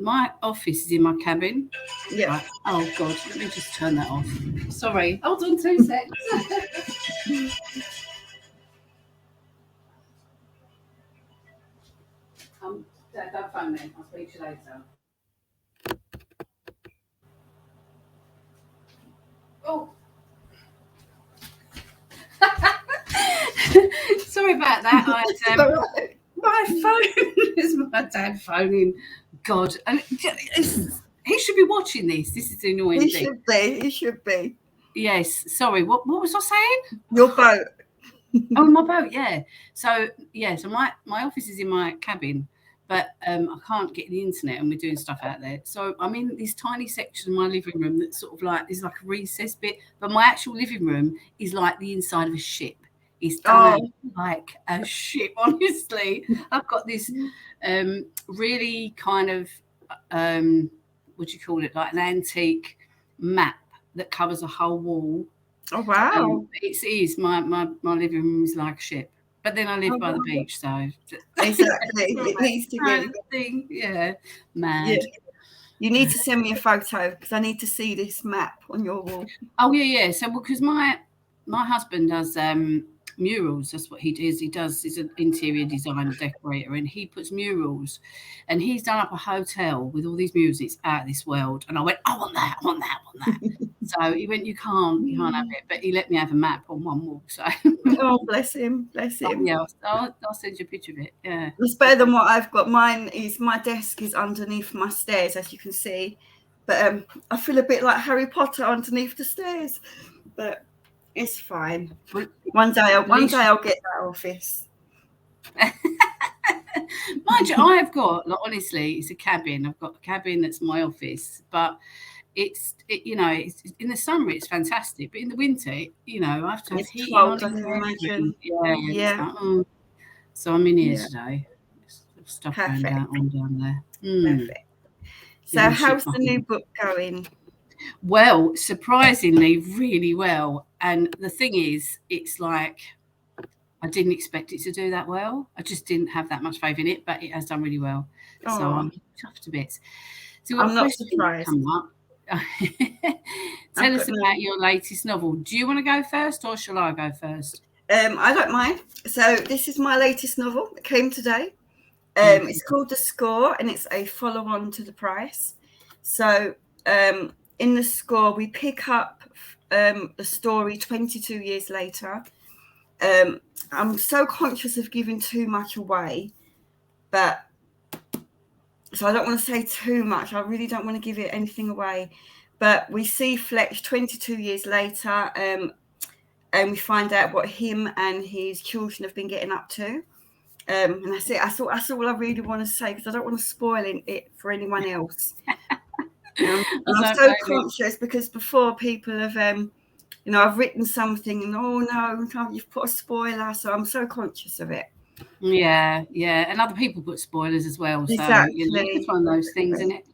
my office is in my cabin. Yeah. Right. Oh God, let me just turn that off. Sorry, hold on 2 seconds. Dad, don't phone me. I'll speak to you later. Oh. Sorry about that. My phone is my dad phoning. God, and he should be watching this. This is the annoying He thing. should be. He should be. Yes. Sorry. What was I saying? Your boat. Oh, my boat. Yeah. So my office is in my cabin, but I can't get the internet, and we're doing stuff out there. So I'm in this tiny section of my living room that's sort of like is like a recess bit, but my actual living room is like the inside of a ship. It's done like a ship. Honestly, I've got this really kind of what do you call it, like an antique map that covers a whole wall. Oh wow! It is my living room is like a ship, but then I live by the beach, so exactly it needs to be thing. Yeah, mad. Yeah. You need to send me a photo because I need to see this map on your wall. Oh yeah. So because my husband does murals. That's what he does. He's an interior designer, decorator, and he puts murals. And he's done up a hotel with all these murals. It's out of this world. And I went, I want that. So he went, you can't have it. But he let me have a map on one wall. So oh, bless him. Yeah, I'll send you a picture of it. Yeah, it's better than what I've got. Mine is my desk is underneath my stairs, as you can see. But I feel a bit like Harry Potter underneath the stairs. But it's fine. One day I'll get that office. Mind you, I've got, like, honestly, it's a cabin. I've got a cabin that's my office, but it's in the summer it's fantastic, but in the winter, I have to have heat on. I can imagine. Yeah. Like, so I'm in here today. Stuff going down there. Perfect. So how's the new book going? Well, surprisingly, really well. And the thing is, it's like I didn't expect it to do that well. I just didn't have that much faith in it, but it has done really well. So I'm chuffed to bits. So I'm not surprised. Come up. Tell us about your latest novel. Do you want to go first, or shall I go first? I don't mind. So this is my latest novel. It came today. It's called The Score, and it's a follow-on to The Price. So in The Score, we pick up the story 22 years later. I'm so conscious of giving too much away, but so I don't want to say too much. I really don't want to give it anything away. But we see Fletch 22 years later, and we find out what him and his children have been getting up to. And that's it. That's all I really want to say, because I don't want to spoil it for anyone else. I'm so conscious because before people have, I've written something and no, you've put a spoiler. So I'm so conscious of it. Yeah. And other people put spoilers as well. So exactly. It's one of those things, isn't it?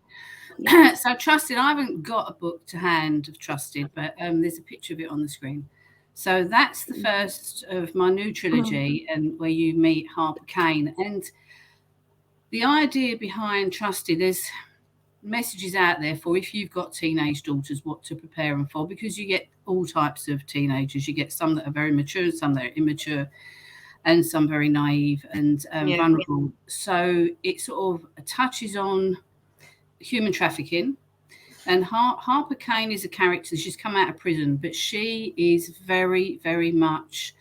Yeah. So Trusted, I haven't got a book to hand of Trusted, but there's a picture of it on the screen. So that's the first of my new trilogy, and where you meet Harper Kane. And the idea behind Trusted, there's messages out there for if you've got teenage daughters, what to prepare them for, because you get all types of teenagers. You get some that are very mature, some that are immature, and some very naive and vulnerable. So it sort of touches on human trafficking. And Harper Kane is a character. She's come out of prison, but she is very, very much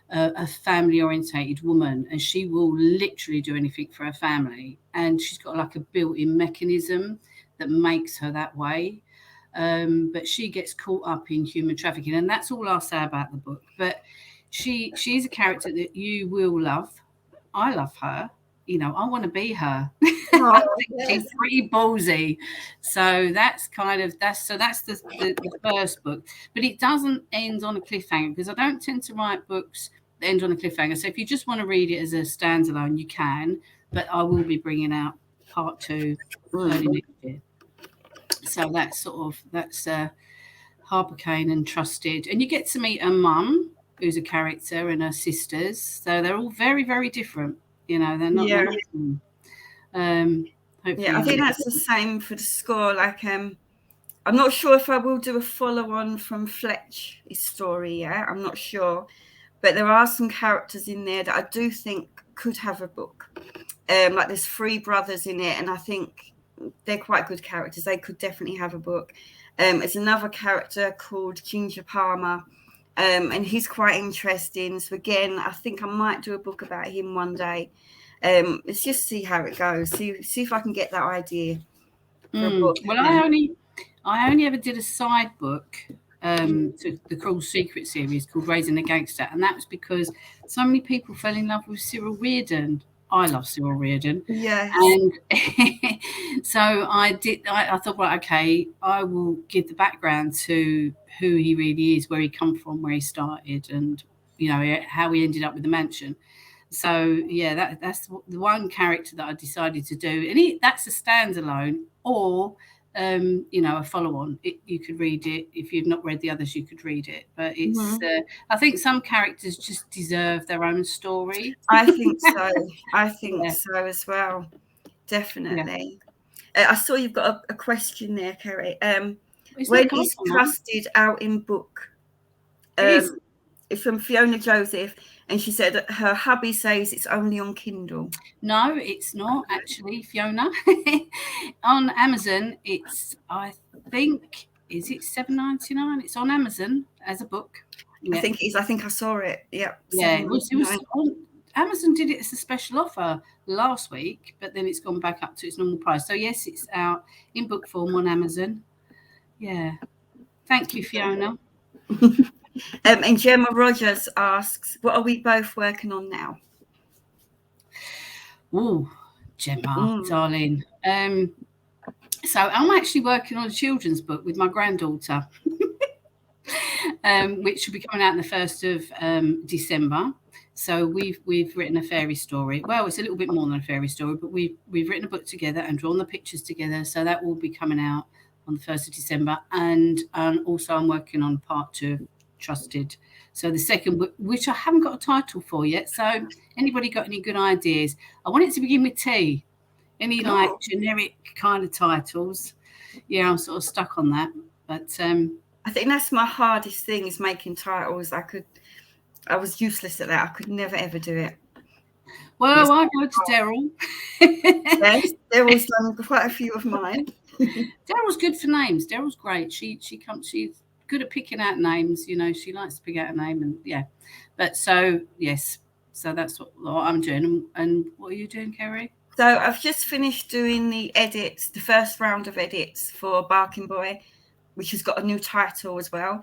a family-orientated woman, and she will literally do anything for her family. And she's got like a built-in mechanism that makes her that way. But she gets caught up in human trafficking, and that's all I'll say about the book. But she's a character that you will love. I love her. I want to be her. I think she's pretty ballsy. So that's the first book. But it doesn't end on a cliffhanger, because I don't tend to write books that end on a cliffhanger. So if you just want to read it as a standalone, you can. But I will be bringing out part 2 early next year. So that's Harper Kane and Trusted. And you get to meet her mum, who's a character, and her sisters. So they're all very, very different. They're not. Hopefully, Yeah, I think that's the same for the score. Like, I'm not sure if I will do a follow-on from Fletch's story yet. I'm not sure, but there are some characters in there that I do think could have a book. Like there's 3 brothers in it, and I think they're quite good characters. They could definitely have a book. There's another character called Ginger Palmer, and he's quite interesting. So again, I think I might do a book about him one day. Let's just see how it goes. See if I can get that idea for a book. Well, I only ever did a side book to the Cruel Secret series called Raising a Gangster, and that was because so many people fell in love with Cyril Reardon. I love Cyril Reardon. Yes. And so I thought, right, okay, I will give the background to who he really is, where he come from, where he started, and how he ended up with the mansion. So yeah, that's the one character that I decided to do, and that's a standalone or a follow-on. You could read it if you've not read the others. You could read it, but it's. I think some characters just deserve their own story. I think so. I think so as well. Definitely. Yeah. I saw you've got a question there, Kerry. When is Trusted out in book? It's from Fiona Joseph, and she said that her hubby says it's only on Kindle. No, it's not actually, Fiona. On Amazon, it's, I think, is it $7.99? It's on Amazon as a book. Yeah. I think it is. I think I saw it. Yeah. Yeah, it was on Amazon. Did it as a special offer last week, but then it's gone back up to its normal price. So yes, it's out in book form on Amazon. Yeah. Thank you, Fiona. And Gemma Rogers asks, what are we both working on now? Oh, Gemma, darling. So I'm actually working on a children's book with my granddaughter, which will be coming out on the 1st of December. So we've written a fairy story. Well, it's a little bit more than a fairy story, but we've written a book together and drawn the pictures together. So that will be coming out on the 1st of December. And also I'm working on part 2 of Trusted. So the second book, which I haven't got a title for yet. So anybody got any good ideas? I want it to begin with T. Any like generic kind of titles? Yeah, I'm sort of stuck on that. But I think that's my hardest thing is making titles. I was useless at that. I could never ever do it. Well, I go to Daryl. Yes, Daryl's done quite a few of mine. Daryl's good for names. Daryl's great. She's good at picking out names. She likes to pick out a name, and yeah. But so yes, so that's what I'm doing. And what are you doing, Kerry? So I've just finished doing the edits, the first round of edits for Barking Boy, which has got a new title as well,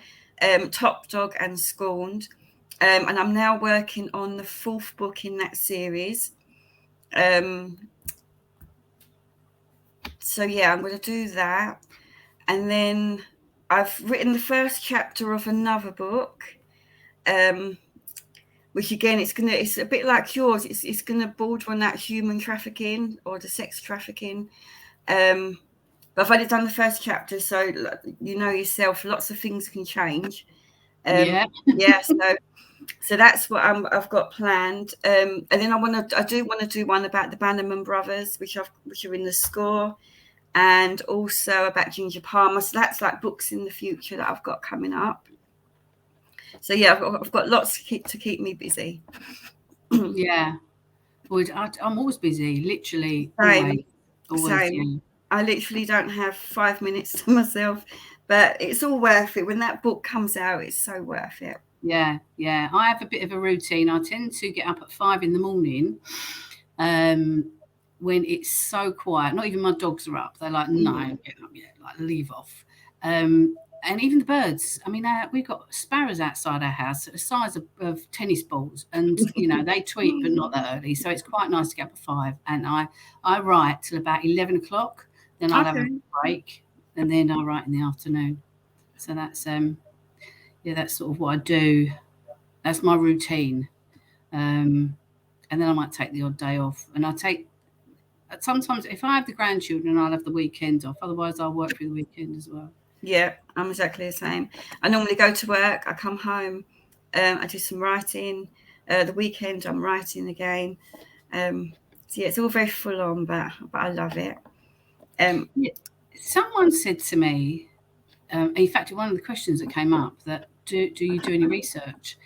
Top Dog and Scorned. And I'm now working on the 4th book in that series. So yeah, I'm going to do that. And then I've written the first chapter of another book, which again, it's a bit like yours. It's going to border on that human trafficking or the sex trafficking. But I've only done the first chapter, so you know yourself, lots of things can change. Yeah. So that's what I've got planned. And then I do want to do one about the Bannerman brothers, which are in the score, and also about Ginger Palmer. So that's like books in the future that I've got coming up. So yeah, I've got lots to keep me busy. Yeah. Well, I'm always busy, literally. Same. Always. Yeah. I literally don't have 5 minutes to myself, but it's all worth it. When that book comes out, it's so worth it. Yeah. I have a bit of a routine. I tend to get up at 5 a.m. When it's so quiet. Not even my dogs are up. They're like, no, get up yet. Like, leave off. And even the birds. I mean, we've got sparrows outside our house the size of tennis balls, and they tweet, but not that early. So it's quite nice to get up at 5. And I write till about 11 o'clock. Then I'll have a break, and then I write in the afternoon. So that's that's sort of what I do. That's my routine. And then I might take the odd day off, and sometimes if I have the grandchildren, I'll have the weekend off. Otherwise, I'll work through the weekend as well. Yeah, I'm exactly the same. I normally go to work, I come home, I do some writing. The weekend I'm writing again. So yeah, it's all very full on, but I love it. Someone said to me, in fact, one of the questions that came up, that do you do any research?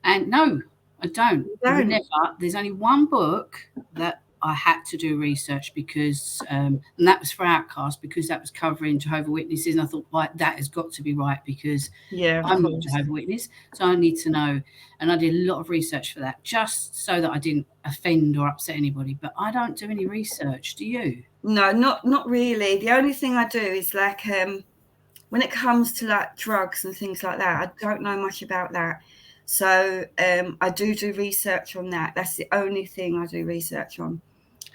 And no, I don't. Never. There's only one book that I had to do research because, and that was for Outcast, because that was covering Jehovah's Witnesses, and I thought, right, that has got to be right because I'm not a Jehovah's Witness, so I need to know. And I did a lot of research for that, just so that I didn't offend or upset anybody. But I don't do any research. Do you? No, not really. The only thing I do is like when it comes to like drugs and things like that, I don't know much about that. So I do research on that. That's the only thing I do research on,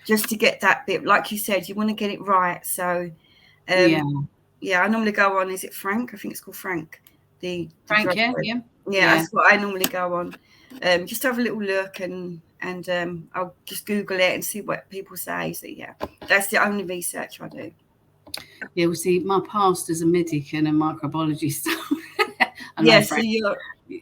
just to get that bit. Like you said, you want to get it right. So yeah, I normally go on. Is it Frank? I think it's called Frank. The Frank, yeah. That's what I normally go on. Just have a little look and I'll just Google it and see what people say. So yeah, that's the only research I do. Yeah, well, see, my past as a medic and a microbiologist. So you're.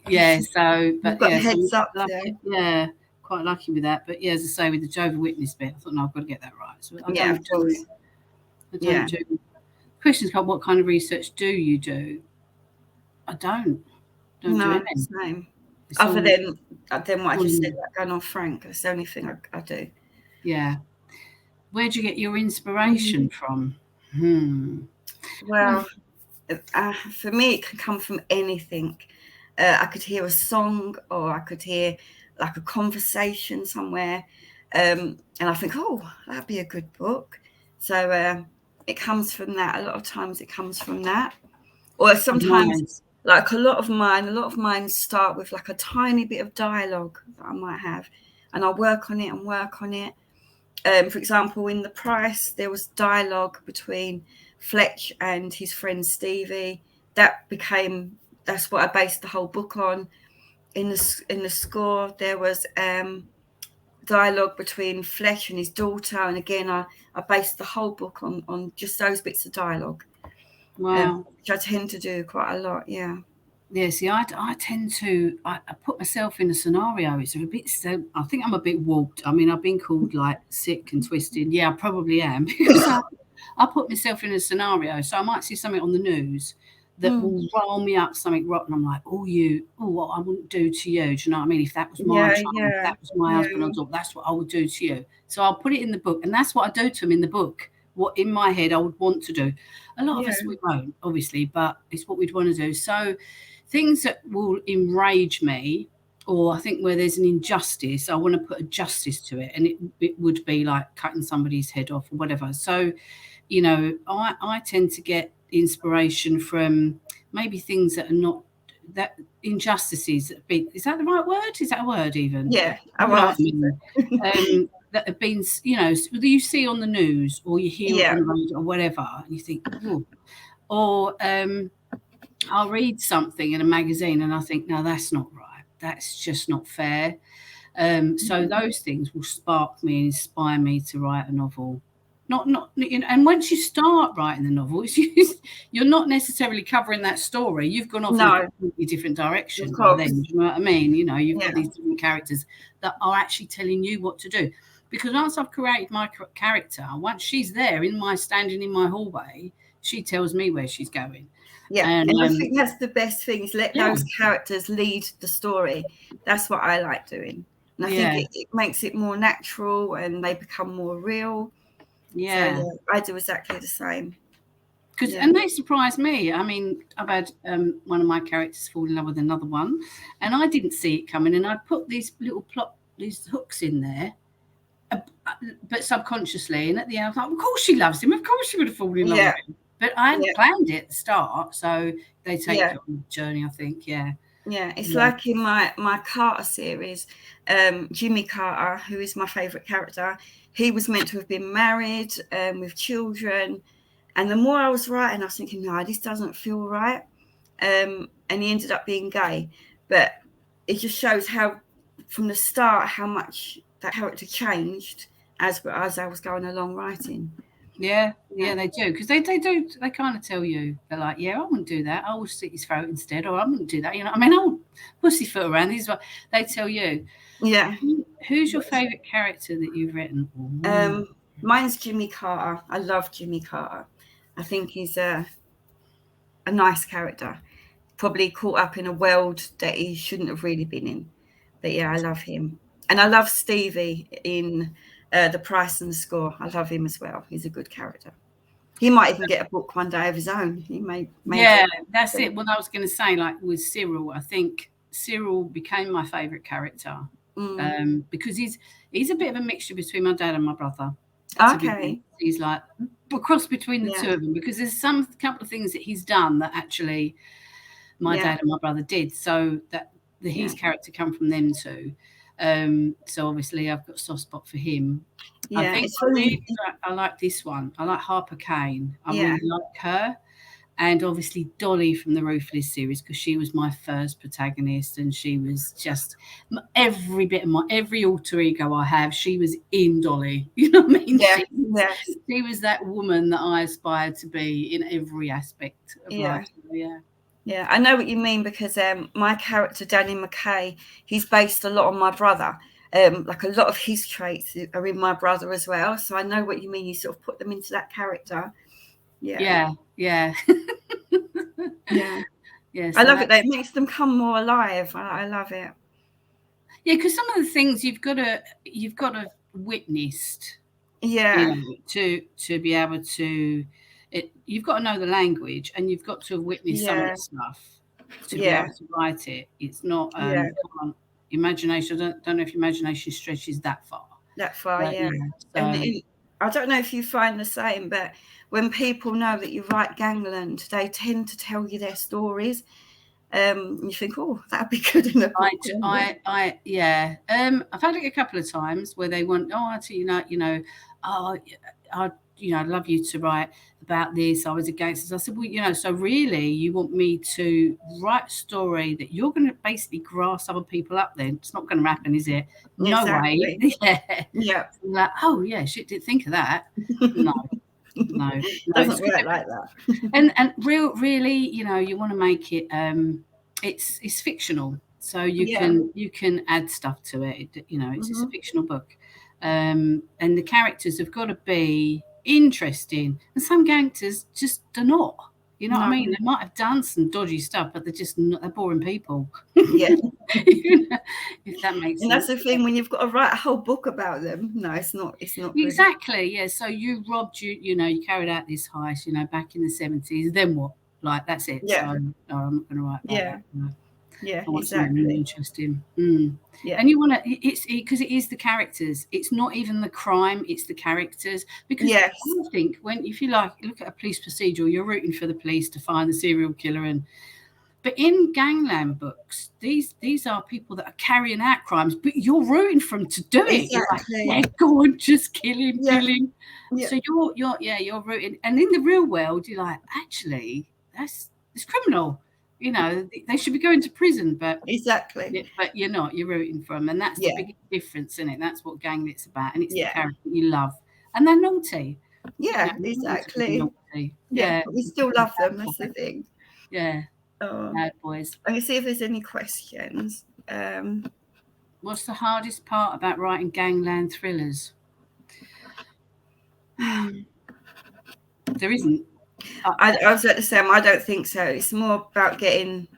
Yeah, so but you've got yeah, heads up lucky, yeah, quite lucky with that. But yeah, as I say, with the Jehovah's Witness bit, I thought, no, I've got to get that right. So I don't do. Questions come, what kind of research do you do? I don't do anything. Same. Other than what I just said, like going on Frank, that's the only thing I do. Yeah. Where do you get your inspiration from? Well, for me, it can come from anything. I could hear a song, or I could hear like a conversation somewhere, and I think, oh, that'd be a good book. So it comes from that. A lot of times it comes from that, or sometimes like a lot of mine start with like a tiny bit of dialogue that I might have, and I'll work on it. For example, in The Price, there was dialogue between Fletch and his friend Stevie. That's what I based the whole book on. In the score, there was dialogue between Fletch and his daughter, and again, I based the whole book on just those bits of dialogue. Wow. Which I tend to do quite a lot. Yeah. Yeah, see, I tend to I put myself in a scenario. It's a bit. I think I'm a bit warped. I mean, I've been called like sick and twisted. Yeah, I probably am because I put myself in a scenario. So I might see something on the news that will roll me up something rotten. I'm like, what I wouldn't do to you. Do you know what I mean? If that was my child, if that was my husband, I thought that's what I would do to you. So I'll put it in the book, and that's what I do to him in the book. What in my head I would want to do. A lot of us we won't, obviously, but it's what we'd want to do. So things that will enrage me, or I think where there's an injustice, I want to put a justice to it, and it would be like cutting somebody's head off or whatever. So, you know, I tend to get inspiration from maybe things that are not that injustices that be. Is that the right word? Is that a word even? Yeah, that have been, you know, that you see on the news or you hear on the road or whatever, and you think, oh, or I'll read something in a magazine and I think, no, that's not right. That's just not fair. So those things will spark me and inspire me to write a novel. Not, you know, and once you start writing the novel, you're not necessarily covering that story. You've gone off in a completely different direction by then. Do you know what I mean? You know, you've got these different characters that are actually telling you what to do. Because once I've created my character, once she's there standing in my hallway, she tells me where she's going. Yeah, and I think that's the best thing, is let those characters lead the story. That's what I like doing. And I think it makes it more natural and they become more real. Yeah. So, I do exactly the same. And they surprise me. I mean, I've had one of my characters fall in love with another one, and I didn't see it coming. And I put these little these hooks in there, but subconsciously. And at the end, I was like, of course she loves him. Of course she would have fallen in love with him. But I hadn't planned it at the start, so they take you on the journey, I think. Yeah, it's like in my Carter series, Jimmy Carter, who is my favourite character. He was meant to have been married with children, and the more I was writing, I was thinking, no, this doesn't feel right. And he ended up being gay, but it just shows how, from the start, how much that character changed as I was going along writing. Yeah, they do, because they kind of tell you, they're like, I wouldn't do that, I will slit his throat instead, or I wouldn't do that, you know, I mean, I will pussyfoot around. This is what they tell you. Yeah. Who's your favourite character that you've written? Mine's Jimmy Carter. I love Jimmy Carter. I think he's a nice character. Probably caught up in a world that he shouldn't have really been in. But yeah, I love him. And I love Stevie in The Price and the Score. I love him as well. He's a good character. He might even get a book one day of his own. He may Yeah, that's it. What I was going to say, like with Cyril, I think Cyril became my favourite character because he's a bit of a mixture between my dad and my brother. Okay. He's like a cross between the two of them, because there's couple of things that he's done that actually my dad and my brother did. So that his character come from them too. So obviously I've got a soft spot for him. Yeah, I think I like this one. I like Harper Kane. I really like her. And obviously Dolly from the Ruthless series, because she was my first protagonist, and she was just every bit of every alter ego I have. She was in Dolly. You know what I mean? She was that woman that I aspired to be in every aspect of life. Yeah, I know what you mean, because my character Danny McKay, he's based a lot on my brother. Like a lot of his traits are in my brother as well. So I know what you mean. You sort of put them into that character. Yeah. I love it. It makes them come more alive. I love it. Yeah, because some of the things you've got to witnessed. Yeah. To be able to, you've got to know the language, and you've got to have witnessed some of the stuff to be able to write it. It's not imagination. I don't know if imagination stretches that far. And I don't know if you find the same, but when people know that you write Gangland, they tend to tell you their stories. You think, oh, that'd be good in a book. I've had it a couple of times where they want, I'd love you to write about this. I was against this. I said, well, so really you want me to write a story that you're going to basically grass other people up? Then it's not going to happen, is it? No way. Like, oh yeah, shit, didn't think of that. No. Doesn't work like that. and really, you want to make it. It's fictional, so you can add stuff to it. It's a fictional book, and the characters have got to be interesting. And some characters just do not. You know what I mean? They might have done some dodgy stuff, but they're boring people. Yeah. If that makes sense. And that's the thing, when you've got to write a whole book about them. No, it's not exactly. Yeah. So you robbed you carried out this heist, back in the 70s. Then what? Like, that's it. Yeah. So no, I'm not going to write about that. No. Yeah, I want something really interesting. Yeah. And you want to, it's because it is the characters. It's not even the crime, it's the characters. Because I think if you look at a police procedural, you're rooting for the police to find the serial killer. But in Gangland books, these are people that are carrying out crimes, but you're rooting for them to do it. Exactly. You're like, go on, just kill him, kill him. Yeah. So you're rooting. And in the real world, you're like, actually, it's criminal. They should be going to prison, but but you're not. You're rooting for them, and that's the big difference in it. That's what Gangland's about, and it's the character you love, and they're naughty. Yeah, exactly. Naughty. Yeah, but we still love them. That's the thing. Yeah. Bad boys. Let me see if there's any questions. What's the hardest part about writing Gangland thrillers? There isn't. I was at the same. I don't think so. It's more about getting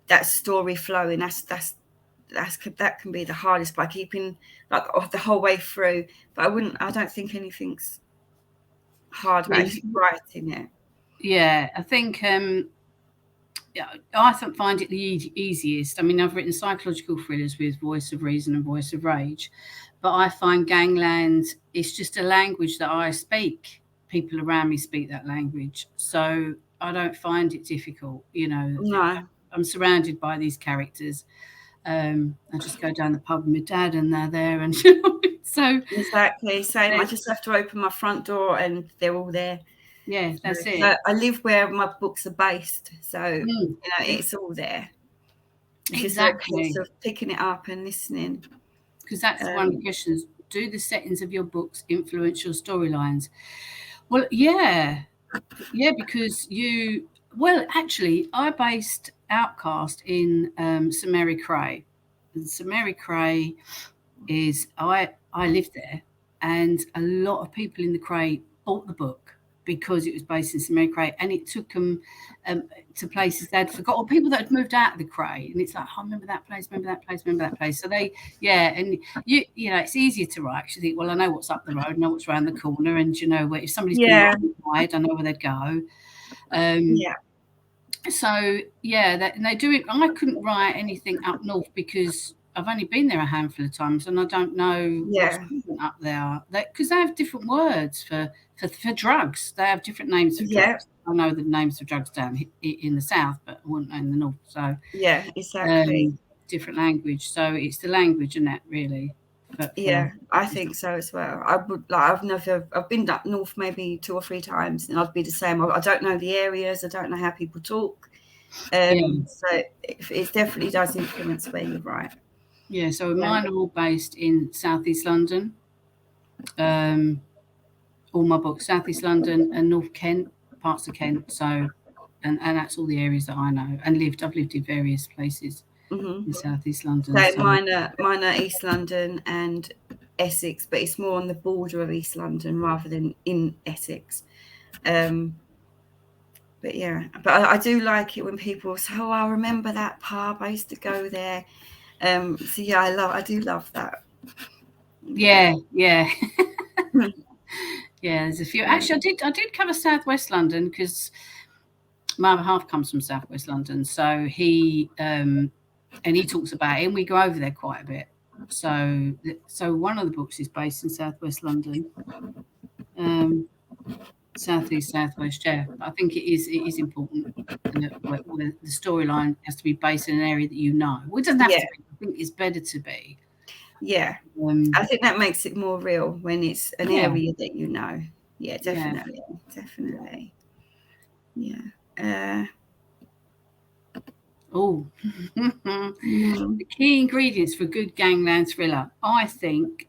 that story flowing. That can be the hardest, by keeping the whole way through. But I don't think anything's hard about writing it. Yeah, I think. I find it the easiest. I mean, I've written psychological thrillers with Voice of Reason and Voice of Rage, but I find Gangland is just a language that I speak. People around me speak that language, so I don't find it difficult. No. I'm surrounded by these characters. I just go down the pub with my dad, and they're there, and so exactly same. I just have to open my front door, and they're all there. Yeah, that's it. I live where my books are based, so it's all there. It's exactly. Just a case of picking it up and listening. Because that's one of the questions. Do the settings of your books influence your storylines? Well, yeah, because actually, I based Outcast in St Mary Cray. And St Mary Cray is I lived there. and a lot of people in the Cray bought the book because it was based in St Mary Cray, and it took them to places they'd forgot, or people that had moved out of the Cray, and it's like, oh, remember that place, remember that place, remember that place. So they, and you know, it's easier to write because you think, well, I know what's up the road, I know what's around the corner, and you know, if somebody's been occupied, I know where they'd go. So and they do it. I couldn't write anything up north because I've only been there a handful of times, and I don't know what's up there. Because they have different words for drugs. They have different names for drugs. I know the names for drugs down in the south, but I wouldn't know in the north. So exactly. Different language. So it's the language and that really. I think so as well. I would like. I've been up north maybe 2 or 3 times, and I'd be the same. I don't know the areas. I don't know how people talk. So it definitely does influence where you write. Yeah. So mine are all based in Southeast London. All my books, Southeast London and North Kent, parts of Kent. So, and that's all the areas that I know and lived. I've lived in various places in Southeast London. So mine are East London and Essex, but it's more on the border of East London rather than in Essex. But I do like it when people say, "Oh, I remember that pub. I used to go there." So I do love that. Yeah. There's a few. Actually, I did cover Southwest London because my other half comes from Southwest London, so he and he talks about it, and we go over there quite a bit. So one of the books is based in Southwest London, Southeast, Southwest. Yeah, I think it is important. The storyline has to be based in an area that you know. Well, it doesn't have to be. I think it's better to be. Yeah, I think that makes it more real when it's an area that you know. Yeah, definitely. Yeah. The key ingredients for a good gangland thriller, I think,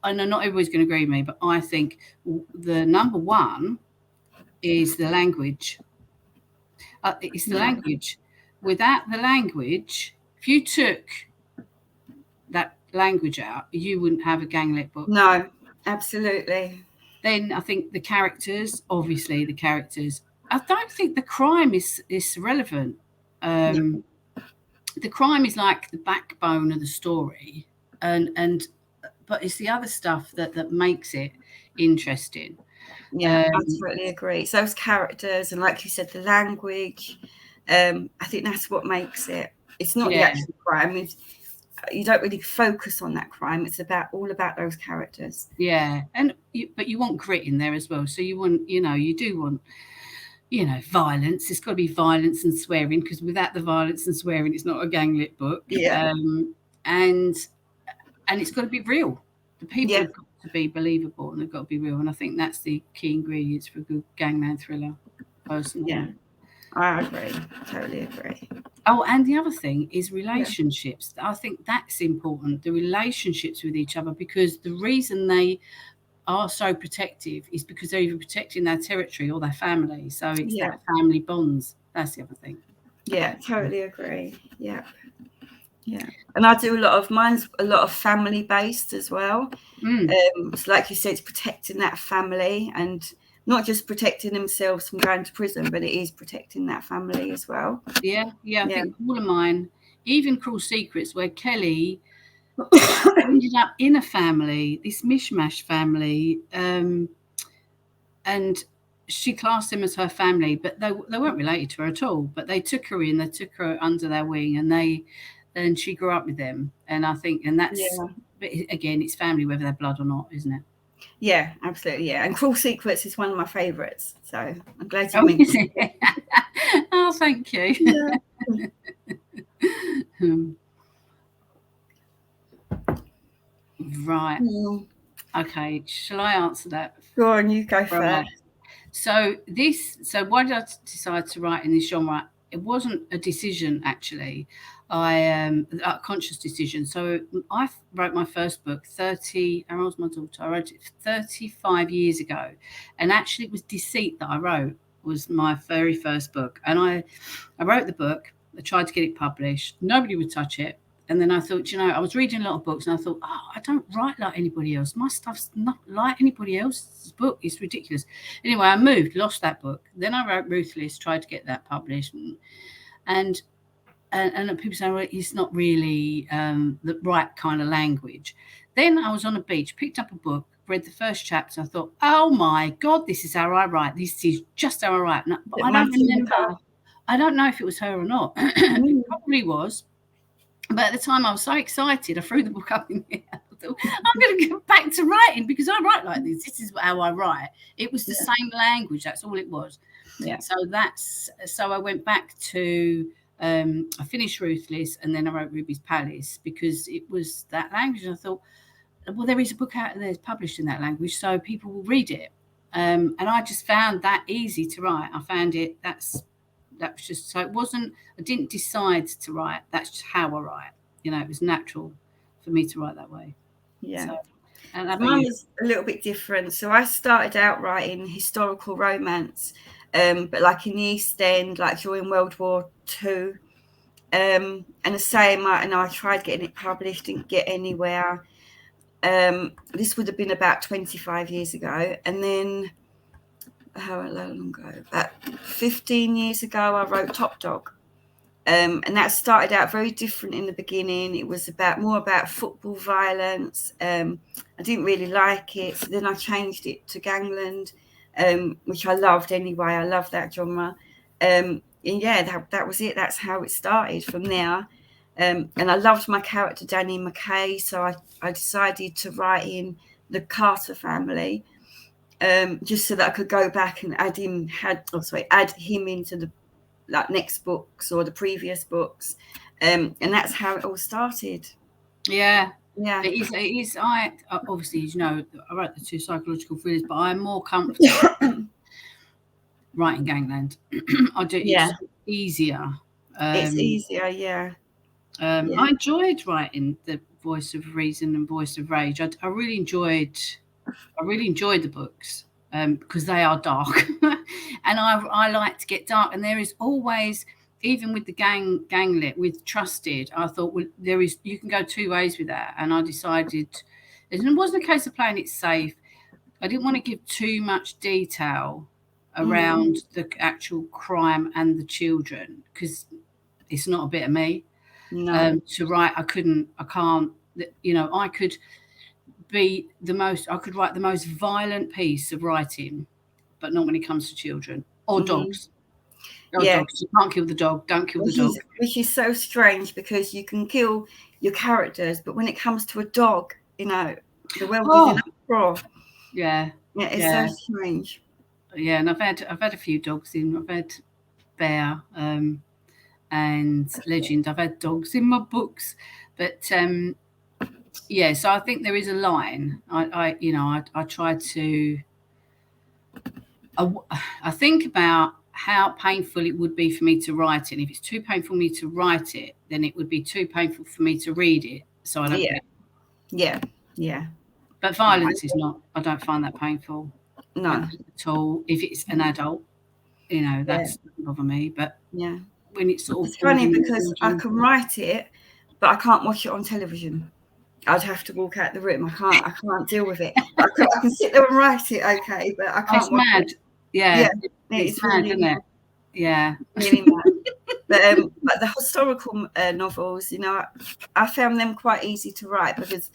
I know not everybody's going to agree with me, but I think the number one is the language. It's the language. Without the language, if you took that language out, you wouldn't have a ganglet book. No, absolutely. Then I think the characters, obviously the characters. I don't think the crime is relevant. The crime is like the backbone of the story, but it's the other stuff that makes it interesting. Yeah, I totally agree. So those characters and, like you said, the language. I think that's what makes it. It's not the actual crime. You don't really focus on that crime. It's all about those characters. Yeah, but you want grit in there as well. So you want, you do want, violence. It's got to be violence and swearing, because without the violence and swearing, it's not a ganglet book. Yeah. And it's got to be real. The people have got to be believable, and they've got to be real. And I think that's the key ingredients for a good gangland thriller, personally. Yeah, I agree. Totally agree. Oh, and the other thing is relationships. I think that's important, the relationships with each other, because the reason they are so protective is because they're either protecting their territory or their family. So it's that family bonds. That's the other thing. Yeah, totally agree. Yeah. And I do mine's a lot of family based as well. So like you said, it's protecting that family, and not just protecting themselves from going to prison, but it is protecting that family as well. I think all of mine, even Cruel Secrets, where Kelly ended up in a family, this mishmash family, and she classed them as her family, but they weren't related to her at all. But they took her under their wing, and she grew up with them. And I think, and that's, but again, it's family, whether they're blood or not, isn't it? Yeah, absolutely. Yeah, and Cruel Secrets is one of my favourites. So I'm glad you mentioned it. Oh, thank you. Right. Okay. Shall I answer that? Go on, you go first. So why did I decide to write in this genre? It wasn't a decision, actually. A conscious decision. So I wrote my first book how old was my daughter? I wrote it 35 years ago. And actually it was Deceit that I wrote, was my very first book. And I wrote the book. I tried to get it published. Nobody would touch it. And then I thought, I was reading a lot of books, and I thought, oh, I don't write like anybody else. My stuff's not like anybody else's book. It's ridiculous. Anyway, I moved, lost that book. Then I wrote Ruthless, tried to get that published, and people say, well, it's not really the right kind of language. Then I was on a beach, picked up a book, read the first chapter. I thought, oh my God, this is how I write. This is just how I write. But I don't remember. I don't know if it was her or not. It probably was. But at the time, I was so excited, I threw the book up in the air. I thought, I'm going to go back to writing because I write like this. This is how I write. It was the same language. That's all it was. Yeah. So I went back to, I finished Ruthless, and then I wrote Ruby's Palace because it was that language. And I thought, well, there is a book out there published in that language, so people will read it. And I just found that easy to write. I found it, that was just, so it wasn't, I didn't decide to write. That's just how I write. It was natural for me to write that way. Yeah. So, and mine was a little bit different. So I started out writing historical romance, but like in the East End, like during World War II. And the same, I tried getting it published, didn't get anywhere. This would have been about 25 years ago. And then, how long ago? About 15 years ago, I wrote Top Dog. And that started out very different in the beginning. It was more about football violence. I didn't really like it. So then I changed it to Gangland, which I loved anyway. I love that genre. And yeah, that was it. That's how it started from there. And I loved my character, Danny McKay. So I decided to write in the Carter family, just so that I could go back and add him into the next books or the previous books. And that's how it all started. Yeah. It is. I obviously, I wrote the 2 psychological thrillers, but I'm more comfortable writing Gangland. I do. It's easier. It's easier, yeah. I enjoyed writing the Voice of Reason and Voice of Rage. I really enjoyed the books because they are dark, and I like to get dark. And there is always, even with the Ganglet with Trusted, I thought, well, you can go 2 ways with that. And I decided, and it wasn't a case of playing it safe. I didn't want to give too much detail around the actual crime and the children because it's not a bit of me. No. To write, I can't. I could write the most violent piece of writing, but not when it comes to children or dogs. Dogs. You can't kill the dog. Don't kill the dog. Which is so strange because you can kill your characters, but when it comes to a dog, the world is in uproar. Yeah. Yeah, it's so strange. Yeah, and I've had a few dogs in. I've had Bear and Legend. I've had dogs in my books, but so I think there is a line. I try to. I think about how painful it would be for me to write it. And if it's too painful for me to write it, then it would be too painful for me to read it. So I don't. Yeah. But violence is not. I don't find that painful. No. At all. If it's an adult, that doesn't bother me. But yeah. When it's sort of, it's funny because I can write it, but I can't watch it on television. I'd have to walk out the room. I can't deal with it. I can sit there and write it, okay, but I can't. It's mad. It. Yeah, it's mad, really, isn't it? Yeah, really mad. But the historical novels, I found them quite easy to write because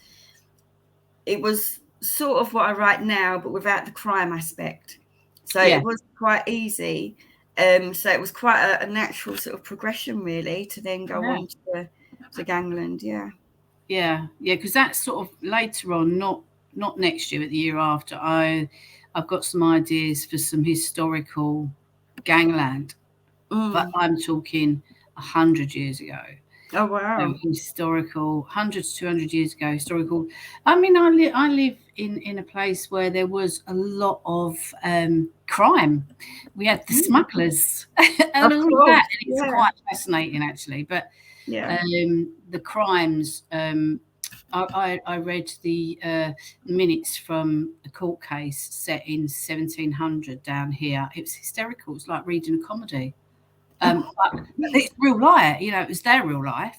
it was sort of what I write now, but without the crime aspect. So it was quite easy. So it was quite a natural sort of progression, really, to then go on to Gangland. Yeah, because that's sort of later on, not next year, but the year after. I've got some ideas for some historical Gangland, but I'm talking 100 years ago. Oh wow! Historical, 100 to 200 years ago. Historical. I mean, I live in a place where there was a lot of crime. We had the smugglers and all of that. And it's quite fascinating, actually. But the crimes. I read the minutes from a court case set in 1700 down here. It was hysterical. It's like reading a comedy. But it's real life, it was their real life.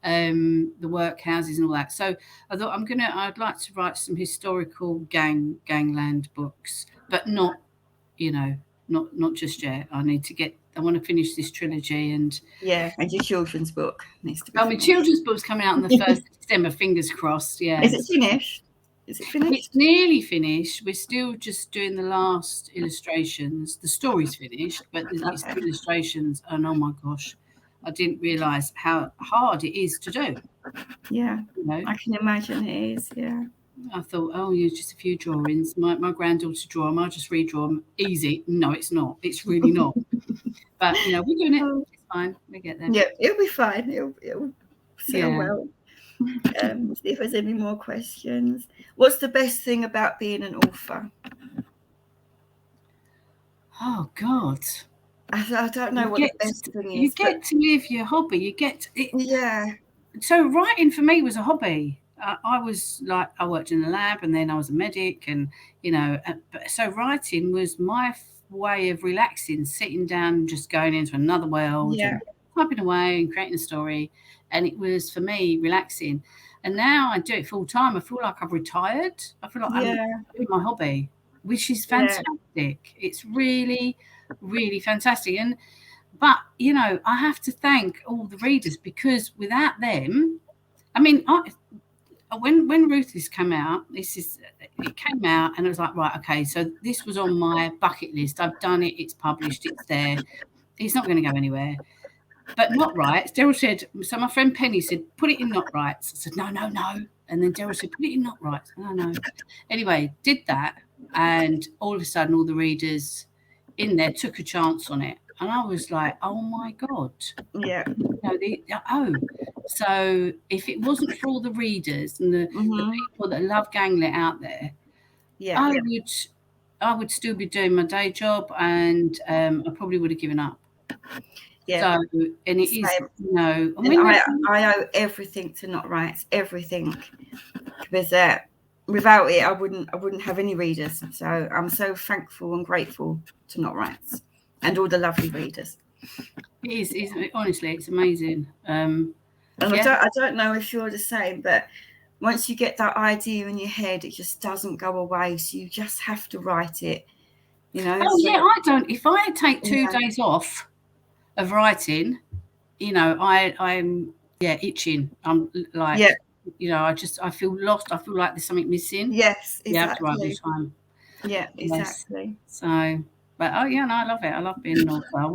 the workhouses and all that. So I thought I'd like to write some historical gangland books, but not, not just yet. I want to finish this trilogy and your children's book needs to be my children's book's coming out on the 1st of December, fingers crossed. Yeah. Is it finished? It's nearly finished. We're still just doing the last illustrations. The story's finished, but it's the illustrations, and oh my gosh, I didn't realise how hard it is to do. Yeah, I can imagine it is. Yeah. I thought, just a few drawings. My granddaughter draw them. I'll just redraw them. Easy. No, it's not. It's really not. But we're doing it. It's fine. We get there. Yeah, it'll be fine. It'll sell well. See if there's any more questions. What's the best thing about being an author? Oh God. I don't know what the best thing is. You get to live your hobby. You get it. Yeah. So writing for me was a hobby. I was like, I worked in the lab, and then I was a medic, and so writing was my way of relaxing, sitting down, and just going into another world, and typing away and creating a story, and it was for me relaxing. And now I do it full time. I feel like I've retired. I feel like I'm doing my hobby, which is fantastic. It's really, really fantastic. But I have to thank all the readers, because without them, I mean, when Ruthless came out, it came out, and I was like, right, okay, so this was on my bucket list. I've done it. It's published. It's there. It's not going to go anywhere. But Not Rights, Daryl said, so my friend Penny said, put it in Not Rights. I said, no. And then Daryl said, put it in Not Rights. No. Anyway, did that. And all of a sudden, all the readers in there took a chance on it. And I was like, oh my God. Yeah. So if it wasn't for all the readers and the people that love Gangland out there, I would still be doing my day job, and I probably would have given up. Yeah. So, and it is, I owe everything to Not Rights, everything, because without it, I wouldn't have any readers. So I'm so thankful and grateful to Not Rights and all the lovely readers. It is honestly, it's amazing. And I don't know if you're the same, but once you get that idea in your head, it just doesn't go away. So you just have to write it. I don't. If I take 2 days off of writing, I'm itching. I'm like, I feel lost. I feel like there's something missing. Yes, exactly. You have to write all the time. Yeah, exactly. So, but I love it. I love being an author. I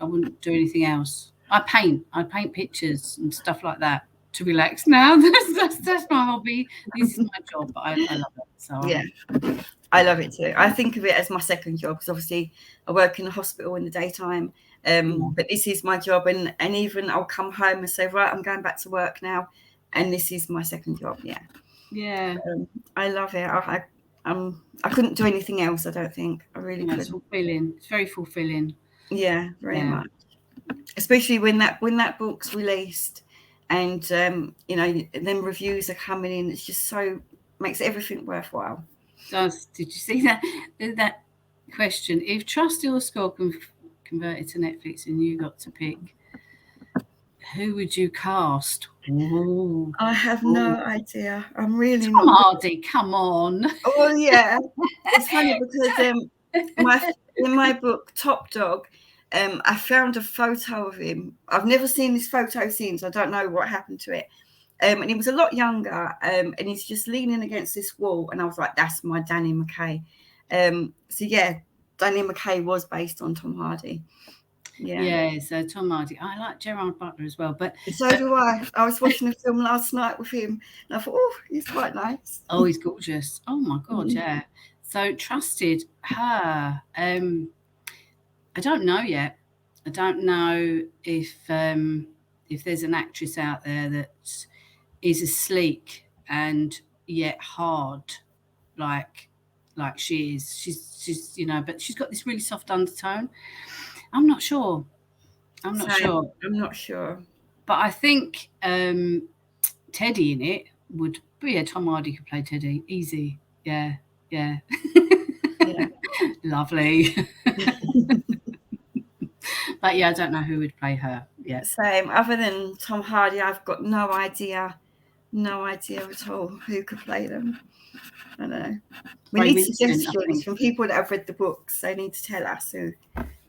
wouldn't do anything else. I paint pictures and stuff like that to relax now. That's my hobby. This is my job, but I love it. So I love it too. I think of it as my second job, because obviously I work in a hospital in the daytime. But this is my job, and even I'll come home and say, right, I'm going back to work now, and this is my second job. I love it. I couldn't do anything else. I don't think I really could. It's fulfilling. It's very fulfilling. Yeah, very much. Especially when that book's released, and then reviews are coming in. It's just makes everything worthwhile. Did you see that question? If Trusty or Score converted to Netflix and you got to pick, who would you cast? Ooh. I have no idea. I'm really Tom Hardy, come on. Oh yeah. It's funny because in my book Top Dog, I found a photo of him. I've never seen this photo since. I don't know what happened to it. And he was a lot younger, and he's just leaning against this wall, and I was like, that's my Danny McKay. Danny McKay was based on Tom Hardy. Yeah, so Tom Hardy. I like Gerard Butler as well, but so do I. I was watching a film last night with him, and I thought, he's quite nice. Oh, he's gorgeous. Oh my God, yeah. So trusted her. I don't know yet. I don't know if there's an actress out there that is as sleek and yet hard, like she is. She's but she's got this really soft undertone. I'm not sure. I'm not sure. But I think Teddy in it would be Tom Hardy could play Teddy. Easy. Yeah. Lovely. But I don't know who would play her. Yeah. Same. Other than Tom Hardy, I've got no idea at all who could play them. I don't know. We Ray need Winston, I suggestions think. from people that have read the books. They need to tell us who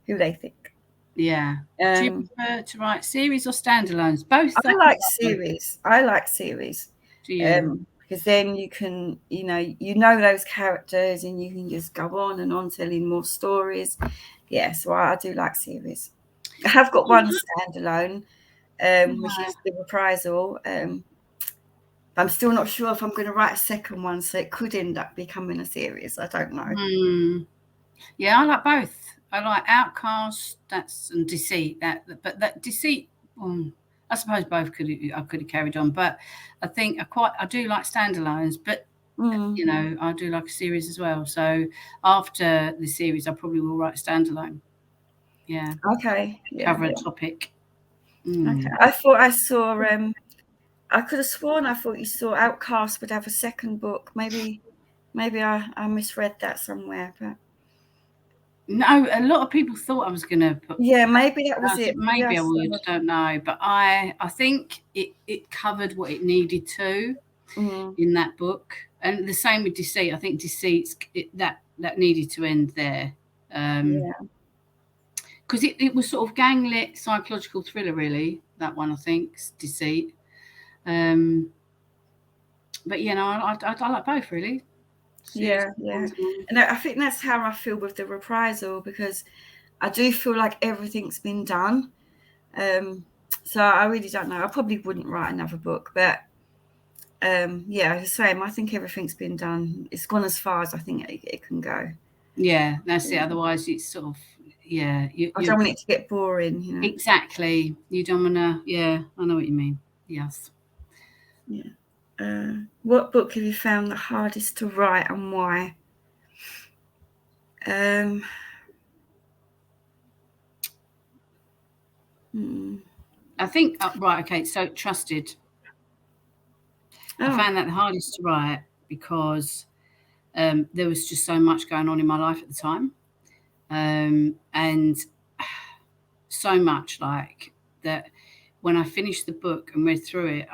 they think. Yeah. Do you prefer to write series or standalones? Both. I like series. Do you? Because then you can, you know those characters, and you can just go on and on telling more stories. Yeah, so I do like series. I have got one standalone, which is The Reprisal. I'm still not sure if I'm going to write a second one, so it could end up becoming a series. I don't know. Yeah, I like both. I like Outcast, and Deceit. But that Deceit, I suppose both I could have carried on. But I think I do like standalones. But I do like a series as well. So after the series, I probably will write a standalone. Yeah. Okay. Yeah. Cover a topic. Okay. I thought I saw. I could have sworn I thought you saw Outcast would have a second book. Maybe I misread that somewhere. But no, a lot of people thought I was going to put. Yeah, maybe that was it. Maybe I would. Don't know, but I think it covered what it needed to in that book, and the same with Deceit. I think Deceit's that needed to end there. Because it was sort of ganglit psychological thriller, really. That one, I think, Deceit. But I like both, really. Yeah. And I think that's how I feel with The Reprisal, because I do feel like everything's been done. So I really don't know. I probably wouldn't write another book, but the same. I think everything's been done. It's gone as far as I think it can go. Yeah, that's it. Otherwise, it's sort of I don't want it to get boring. Exactly. You don't want to. Yeah, I know what you mean. Yes. Yeah. What book have you found the hardest to write, and why? I think right. Okay. So Trusted. I found that the hardest to write because there was just so much going on in my life at the time, and so much like that. When I finished the book and read through it,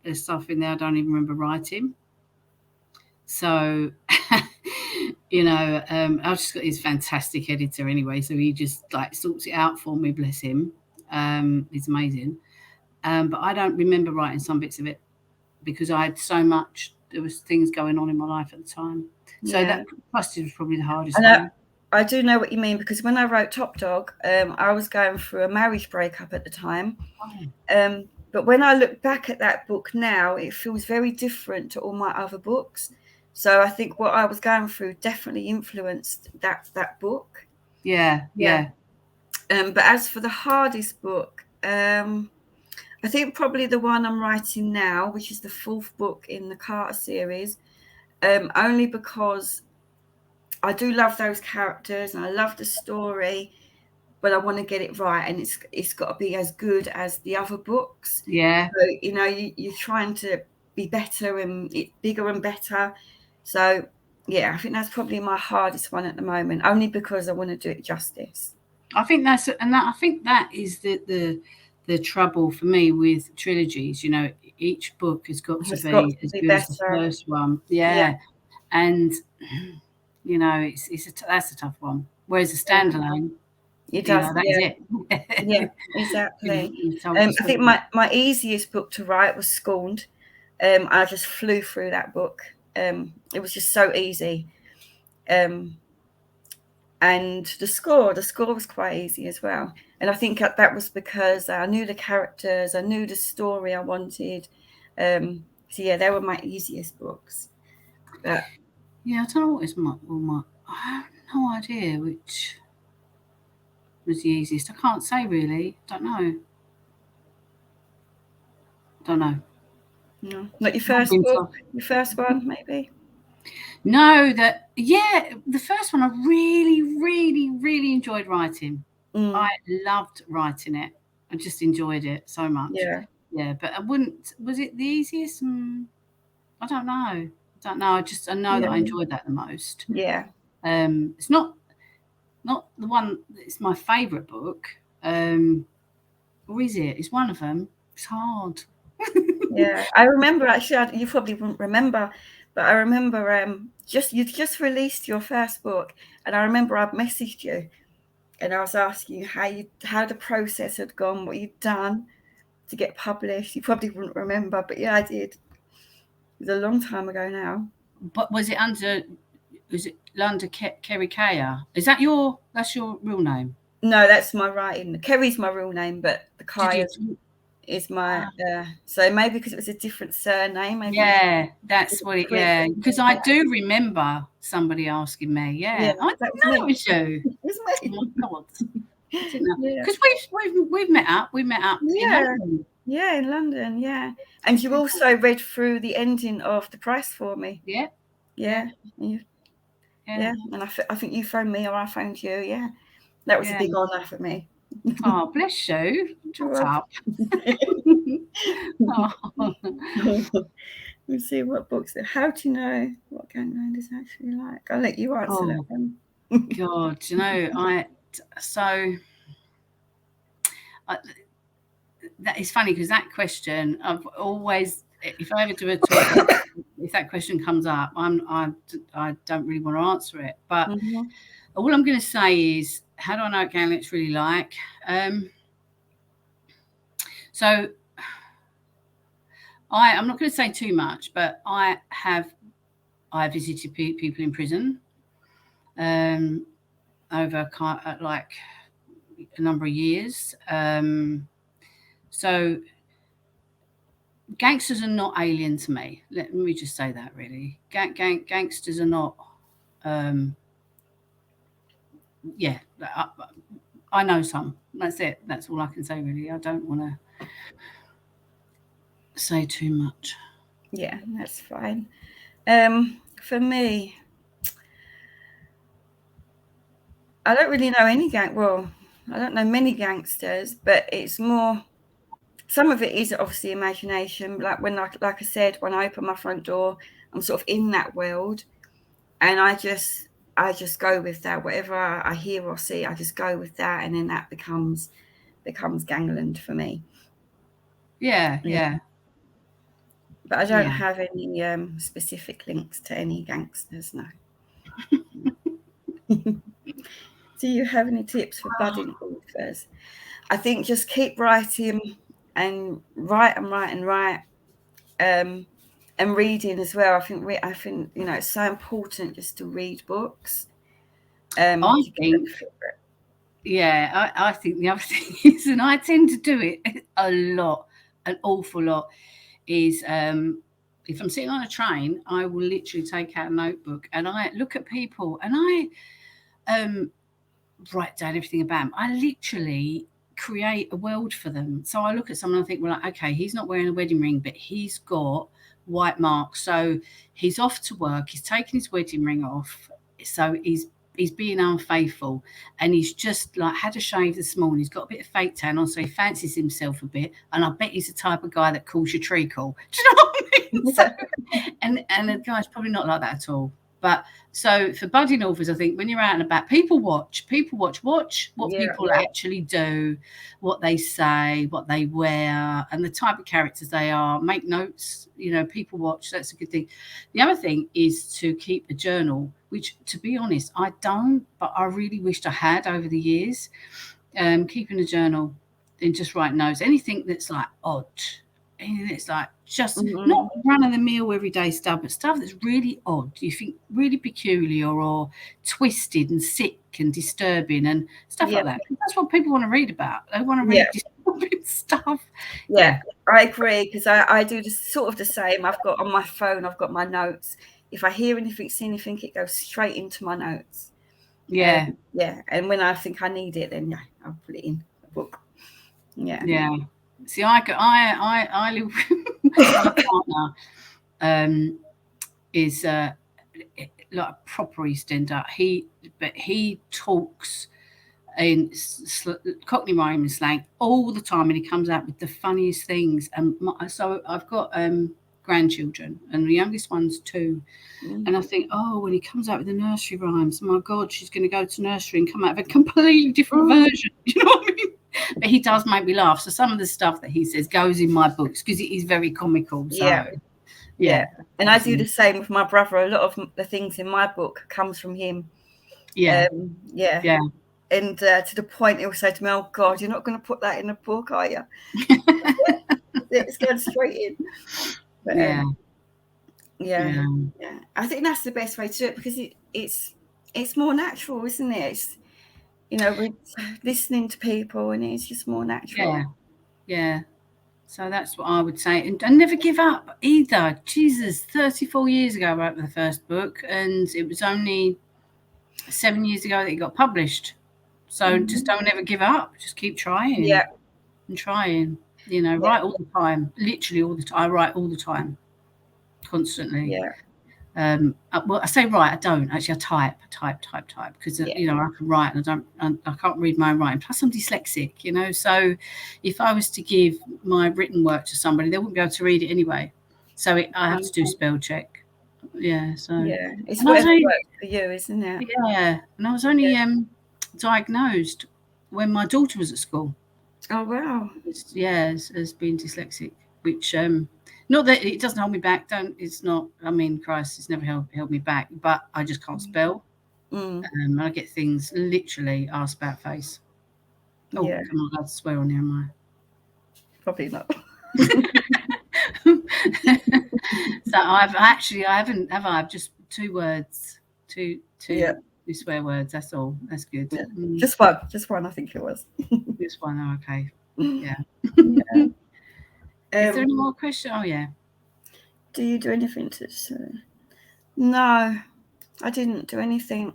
there's stuff in there I don't even remember writing. So, I've just got his fantastic editor anyway. So he just sorts it out for me, bless him. He's amazing. But I don't remember writing some bits of it because I had so much, there was things going on in my life at the time. So that Trusted was probably the hardest one. I do know what you mean, because when I wrote Top Dog, I was going through a marriage breakup at the time. But when I look back at that book now, it feels very different to all my other books. So I think what I was going through definitely influenced that book. Yeah. But as for the hardest book, I think probably the one I'm writing now, which is the 4th book in the Carter series, only because I do love those characters and I love the story, but I want to get it right, and it's got to be as good as the other books. Yeah. So, you're trying to be better and bigger and better. So, yeah, I think that's probably my hardest one at the moment, only because I want to do it justice. I think I think that is the trouble for me with trilogies. Each book has got to be as good as the first one. Yeah. And that's a tough one. Whereas a standalone, that is it. Yeah, exactly. I think my easiest book to write was Scorned. I just flew through that book. It was just so easy. And the score was quite easy as well. And I think that was because I knew the characters, I knew the story I wanted. So yeah, they were my easiest books. But yeah, I don't know what is I have no idea which was the easiest. I can't say really. Don't know. No, not your first book. Your first one, maybe. No, the first one I really, really, really enjoyed writing. I loved writing it. I just enjoyed it so much. Yeah, but I wouldn't. Was it the easiest? I don't know. I know that I enjoyed that the most. Yeah. It's not the one. It's my favourite book. or is it? It's one of them. It's hard. Yeah, I remember actually. You probably wouldn't remember, but I remember you just released your first book, and I remember I messaged you, and I was asking you how the process had gone, what you'd done to get published. You probably wouldn't remember, but yeah, I did. It was a long time ago now. But was it under Kerry Kaya? That's your real name? No, that's my writing. Kerry's my real name, but the Kaya is my so maybe because it was a different surname. Maybe yeah, that's what it. Yeah, because I do remember somebody asking me. Yeah, I didn't know it was you. It was me. Oh my God. Because we've met up. We met up in London. Yeah, in London. Yeah, and you also read through the ending of The Price for me. Yeah, yeah, yeah. And I think you phoned me or I phoned you. Yeah, that was a big honour for me. Oh, bless you. Shut up. Oh. Let's see what books. How do you know what Gangland is actually like? I'll let you answer that one. God, you know, that is funny because that question, I've always, if I ever do a talk, if that question comes up, I don't really want to answer it. But all I'm going to say is, how do I know what Gangland's really like? So I'm not going to say too much, but I visited people in prison over like a number of years. So gangsters are not alien to me. Let me just say that, really. Gangsters are not. Yeah, I know some. That's it. That's all I can say, really. I don't want to say too much. Yeah, that's fine. For me, I don't really know any well, I don't know many gangsters, but it's more, some of it is obviously imagination. Like like I said, when I open my front door, I'm sort of in that world, and I just go with that. Whatever I hear or see, I just go with that, and then that becomes Gangland for me. Yeah. But I don't have any specific links to any gangsters, no. Do you have any tips for budding authors? I think just keep writing and write and write and write, and reading as well. I think you know, it's so important just to read books. I think the other thing is, and I tend to do it a lot, an awful lot, is if I'm sitting on a train, I will literally take out a notebook and I look at people and I write down everything about them. I literally create a world for them. So I look at someone and I think, well, okay, he's not wearing a wedding ring, but he's got white marks. So he's off to work. He's taking his wedding ring off. So he's being unfaithful, and he's just like had a shave this morning. He's got a bit of fake tan on, so he fancies himself a bit. And I bet he's the type of guy that calls your treacle. Do you know what I mean? So, and the guy's probably not like that at all. But so for budding authors, I think when you're out and about, people watch what people actually do, what they say, what they wear, and the type of characters they are. Make notes, you know, people watch. That's a good thing. The other thing is to keep a journal, which, to be honest, I don't, but I really wished I had over the years. Keeping a journal and just write notes. Anything that's like odd. Anything that's like just not run-of-the-mill everyday stuff, but stuff that's really odd, you think really peculiar or twisted and sick and disturbing and stuff like that. That's what people want to read about. They want to read disturbing stuff. Yeah, I agree, because I do sort of the same. I've got on my phone, I've got my notes. If I hear anything, see anything, it goes straight into my notes. Yeah. And when I think I need it, then I'll put it in a book. Yeah. See, I live with my partner. Is like a proper East Ender. He talks in Cockney rhyme and slang all the time, and he comes out with the funniest things. And so I've got grandchildren, and the youngest one's 2. And I think, when he comes out with the nursery rhymes, my God, she's going to go to nursery and come out with a completely different version. You know what I mean? But he does make me laugh. So some of the stuff that he says goes in my books because it is very comical. So yeah. And I do the same with my brother. A lot of the things in my book comes from him. Yeah. And to the point he'll say to me, "Oh God, you're not going to put that in a book, are you?" It's going straight in. But, yeah. I think that's the best way to do it because it's more natural, isn't it? It's, we're listening to people, and it's just more natural. Yeah. So that's what I would say. And never give up either. Jesus, 34 years ago I wrote the first book, and it was only 7 years ago that it got published. So just don't ever give up. Just keep trying. Yeah. And trying. Write all the time. Literally all the time. I write all the time. Constantly. Yeah. Well, I say write, I don't. Actually, I type because I can write and I can't read my own writing. Plus, I'm dyslexic, so if I was to give my written work to somebody, they wouldn't be able to read it anyway. So I have to do spell check. Yeah, so it's whatever works for you, isn't it? Yeah, and I was only diagnosed when my daughter was at school. Oh wow! As being dyslexic, which not that it doesn't hold me back. It's not. I mean, Christ, it's never held me back. But I just can't spell. I get things literally ass about face. Oh, am I allowed to swear on here? Am I? Probably not. So I haven't. Have I? I've just two words. Two swear words. That's all. That's good. Yeah. Just one. I think it was. Just one. Oh, okay. Yeah. Is there any more questions? Oh, yeah. Do you do anything to No, I didn't do anything.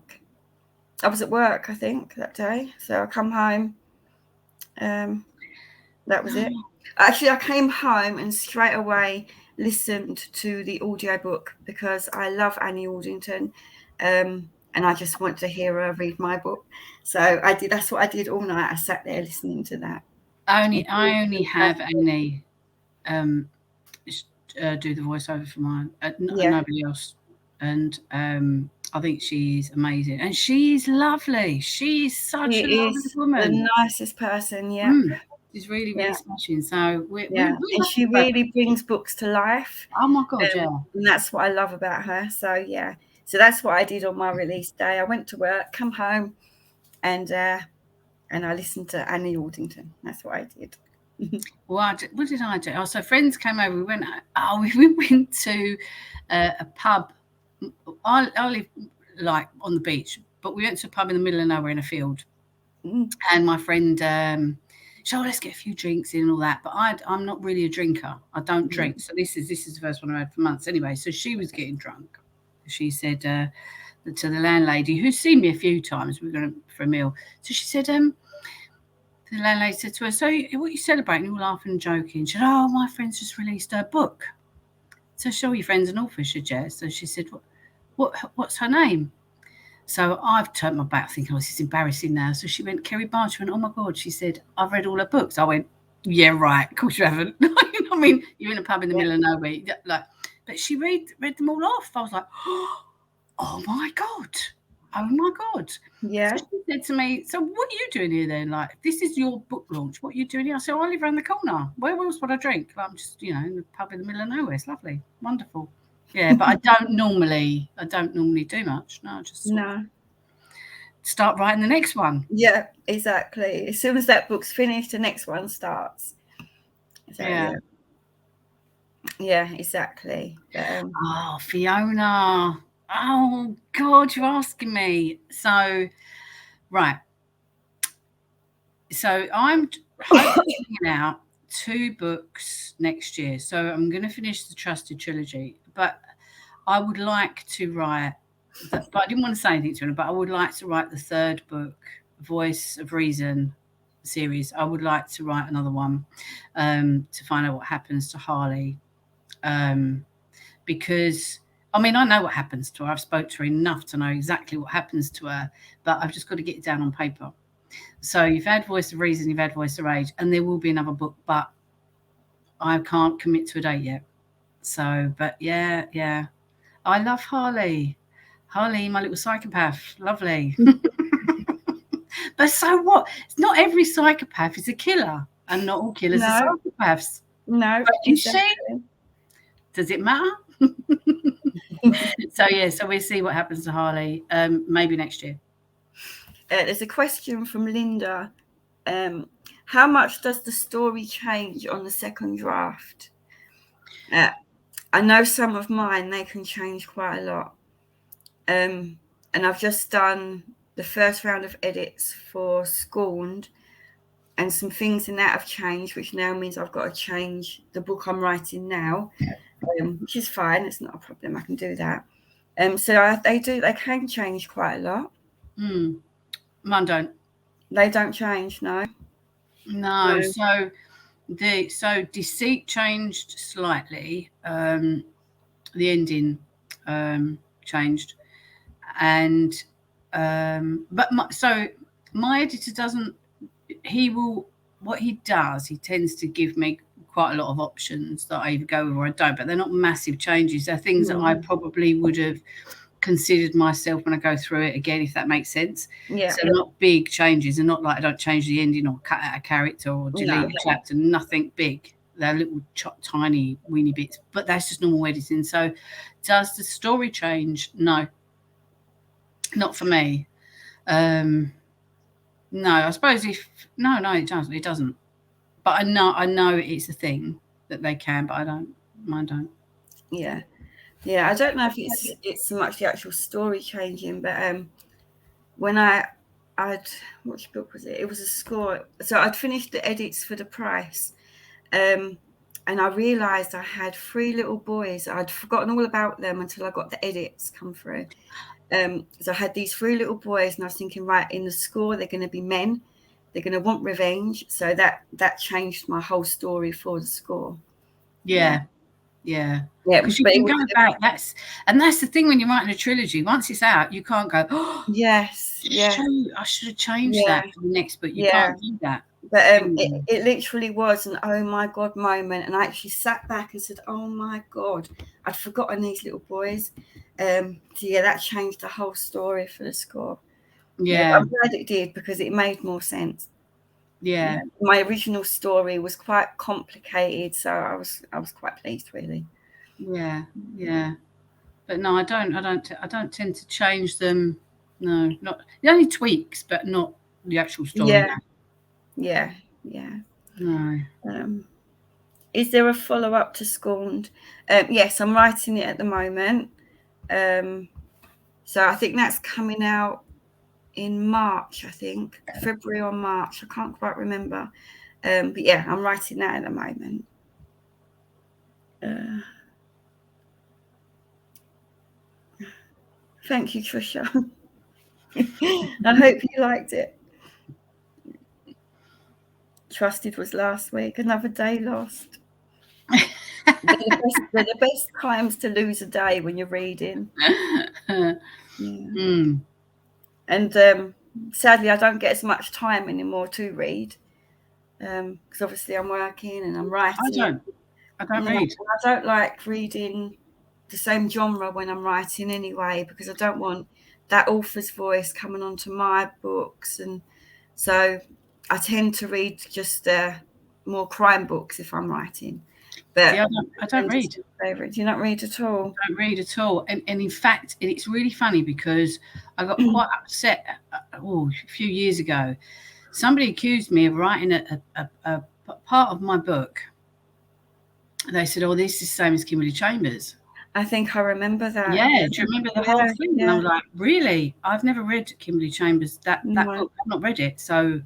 I was at work, I think, that day. So I come home. That was it. Actually, I came home and straight away listened to the audiobook because I love Annie Aldington. And I just want to hear her read my book. So I did. That's what I did all night. I sat there listening to that. I only have Annie do the voiceover for mine. Nobody else. And I think she's amazing, and she's lovely. She's such a lovely woman. The nicest person. Yeah, she's really smashing. So and she really brings books to life. Oh my God, and that's what I love about her. So so that's what I did on my release day. I went to work, come home, and I listened to Annie Aldington. That's what I did. What did I do? Oh, so friends came over. We went. We went to a pub. I live like on the beach, but we went to a pub in the middle of nowhere in a field. And my friend said, let's get a few drinks in and all that. But I'm not really a drinker. I don't drink. So this is the first one I had for months anyway. So she was getting drunk. She said to the landlady, who's seen me a few times, we were going for a meal. So she said, the landlady said to her, so what are you celebrating? You were laughing and joking. She said, oh, my friend's just released her book. So show your friend's an author, she said. So she said, what's her name? So I've turned my back thinking, this is embarrassing now. So she went, KERRY BARNES. She went, oh my God. She said, I've read all her books. I went, yeah, right. Of course you haven't. I mean, you're in a pub in the middle of nowhere. But she read them all off. I was like, oh my God. Oh my God. Yeah. So she said to me, so what are you doing here then? Like, this is your book launch. What are you doing here? I said, I live around the corner. Where else would I drink? I'm just, in the pub in the middle of nowhere. It's lovely. Wonderful. Yeah, but I don't normally do much. No, I just start writing the next one. Yeah, exactly. As soon as that book's finished, the next one starts. So, yeah, exactly. Oh, Fiona. Oh God, you're asking me. So, right. So I'm hoping out 2 books next year. So I'm going to finish the Trusted trilogy, but I would like to write. But I didn't want to say anything to her. But I would like to write the 3rd book, Voice of Reason series. I would like to write another one to find out what happens to Harley, because I mean I know what happens to her. I've spoke to her enough to know exactly what happens to her, but I've just got to get it down on paper. So you've had Voice of Reason, you've had Voice of Rage, and there will be another book, but I can't commit to a date yet. So, but yeah. I love Harley. Harley, my little psychopath. Lovely. But But so what? Not every psychopath is a killer, and not all killers are psychopaths. No, but you exactly. see, does it matter? So we'll see what happens to Harley. Maybe next year. There's a question from Linda. How much does the story change on the second draft? I know some of mine, they can change quite a lot. And I've just done the first round of edits for Scorned, and some things in that have changed, which now means I've got to change the book I'm writing now, which is fine. It's not a problem. I can do that. So they can change quite a lot. Mine don't. They don't change, no. No. So Deceit changed slightly. The ending changed, and my editor doesn't. What he does, he tends to give me quite a lot of options that I either go with or I don't, but they're not massive changes. They're things that I probably would have considered myself when I go through it again, if that makes sense. Yeah. So not big changes, and not like I don't change the ending or cut out a character or delete a chapter, nothing big. They're little tiny weeny bits, but that's just normal editing. So does the story change? No, not for me. No, I suppose no, it doesn't. But I know it's a thing that they can, but mine don't. Yeah. I don't know if it's so much the actual story changing, but when which book was it? It was a score. So I'd finished the edits for the price, and I realised I had 3 little boys. I'd forgotten all about them until I got the edits come through. So I had these 3 little boys, and I was thinking, right, in the score they're going to be men, they're going to want revenge. So that changed my whole story for the score. Yeah. Because you can go about that's the thing when you're writing a trilogy. Once it's out, you can't go, oh yes, I should have changed that for the next book. You can't do that. But it literally was an oh my god moment, and I actually sat back and said, oh my god, I'd forgotten these little boys. So that changed the whole story for the score. I'm glad it did, because it made more sense. My original story was quite complicated, so I was quite pleased, really. But no, I don't tend to change them. No, not the only tweaks, but not the actual story. Yeah. No. Is there a follow-up to Scorned? Yes, I'm writing it at the moment. So I think that's coming out in March, I think. February or March. I can't quite remember. But yeah, I'm writing that at the moment. Thank you, Trisha. I hope you liked it. Trusted was last week. Another day lost. They're the best times to lose a day when you're reading. And sadly, I don't get as much time anymore to read, because obviously I'm working and I'm writing. I don't read. I don't like reading the same genre when I'm writing anyway, because I don't want that author's voice coming onto my books, and so I tend to read just more crime books if I'm writing. But I don't read. Do you not read at all? I don't read at all. And in fact, it's really funny, because I got quite upset a few years ago. Somebody accused me of writing a part of my book. They said, oh, this is the same as Kimberly Chambers. I think I remember that. Yeah, do you remember the whole thing? And I was like, really? I've never read Kimberly Chambers, that book. I've not read it. So,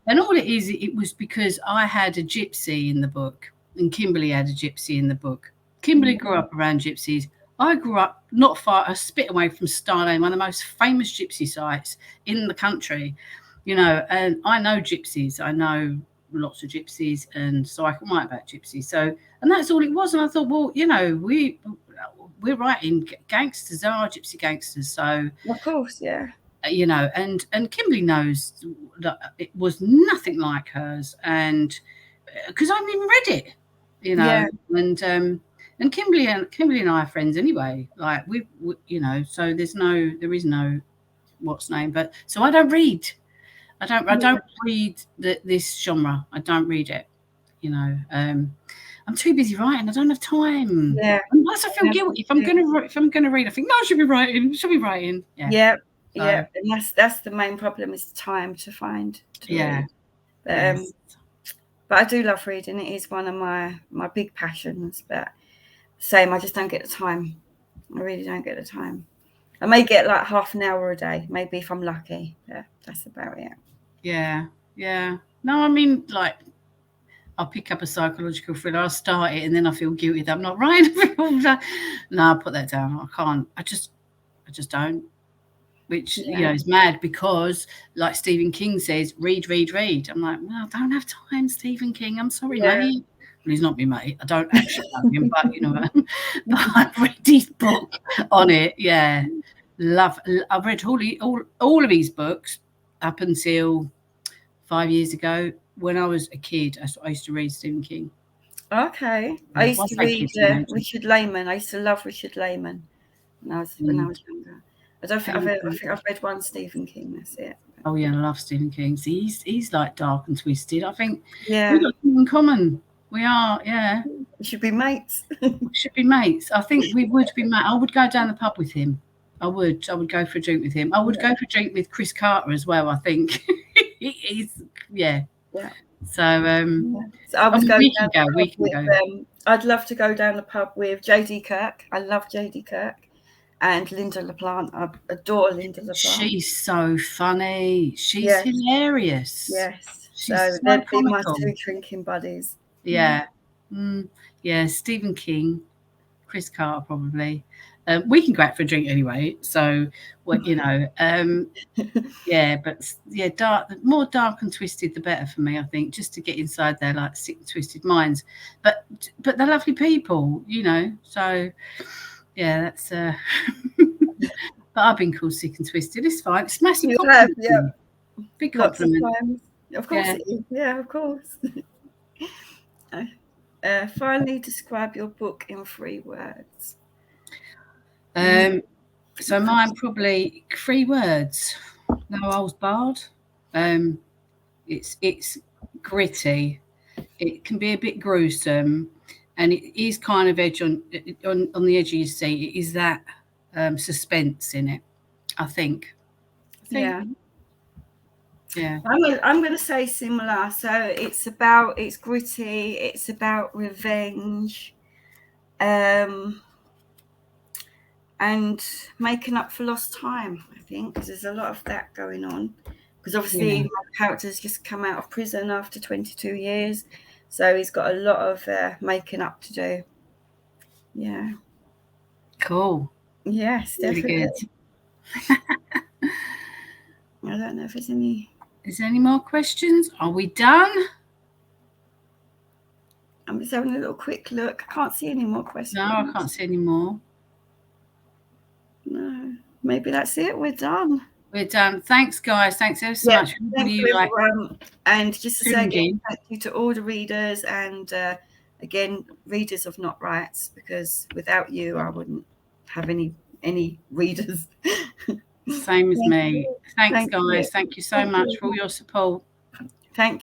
and all it is, it was because I had a gypsy in the book, and Kimberly had a gypsy in the book. Kimberly grew up around gypsies. I grew up not far, a spit away from Star Lane, one of the most famous gypsy sites in the country, and I know gypsies. I know lots of gypsies, and so I can write about gypsies. So, and that's all it was. And I thought, well, we're writing gangsters. There are gypsy gangsters. So, of course, and Kimberly knows that it was nothing like hers, and because I haven't even read it, and Kimberly and I are friends anyway. Like we so there is no what's name, but so I don't read. I don't read this genre. I don't read it. You know, I'm too busy writing. I don't have time. Yeah. Unless I feel guilty. If I'm gonna read, I think no, I should be writing. Yeah. Yeah. And that's the main problem, is time to find to read. But I do love reading. It is one of my big passions. But same, I just don't get the time. I really don't get the time. I may get like half an hour a day, maybe, if I'm lucky. Yeah, that's about it. Yeah. No, I mean, like, I'll pick up a psychological thriller, I'll start it, and then I feel guilty that I'm not writing. No, I'll put that down. I can't. I just don't. Which, you know, is mad, because, like Stephen King says, read. I'm like, well, I don't have time, Stephen King. I'm sorry, mate. Well, he's not my mate. I don't actually know him, but, you know, but I've read his book on it. Yeah. I've read all of his books up until 5 years ago. When I was a kid, I used to read Stephen King. Okay. I used to read Richard Layman. I used to love Richard Layman when I was younger. I think I've read one Stephen King. That's it. Oh yeah, I love Stephen King. See, he's like dark and twisted. I think we've got something in common. We are, yeah. We should be mates. I think we would be mates. I would go down the pub with him. I would go for a drink with him. I would go for a drink with Chris Carter as well, I think. He's So I would go. We can go. I'd love to go down the pub with JD Kirk. I love JD Kirk. And Linda LaPlante. I adore Linda LaPlante. She's so funny. She's hilarious. Yes. So they'd be my two drinking buddies. Yeah. Yeah, Stephen King, Chris Carter probably. We can go out for a drink anyway. So, you know, more dark and twisted, the better for me, I think, just to get inside their like sick and twisted minds. But they're lovely people, you know. So, yeah, that's. But I've been called sick and twisted. It's fine. It's massive compliment. Big compliment. Of course it is. Yeah, of course. Finally, describe your book in 3 words. So mine probably 3 words. No holds barred. It's gritty. It can be a bit gruesome, and it is kind of on the edge of your seat. It is that suspense in it, I think. Yeah. Yeah. I'm going to say similar. So it's gritty. It's about revenge, and making up for lost time, I think, because there's a lot of that going on. Because obviously my character's just come out of prison after 22 years. So he's got a lot of making up to do. Yeah. Cool. Yes, definitely. Really good. I don't know if there's any. Is there any more questions? Are we done? I'm just having a little quick look. I can't see any more questions. No, I can't see any more. No, maybe that's it. We're done. We're done. Thanks, guys. Thanks ever so much. Thank you, everyone. And just to say again, thank you to all the readers, and again, readers of Not Rights, because without you, I wouldn't have any readers. Same as me. Thanks, guys. Thank you so much for all your support. Thank you.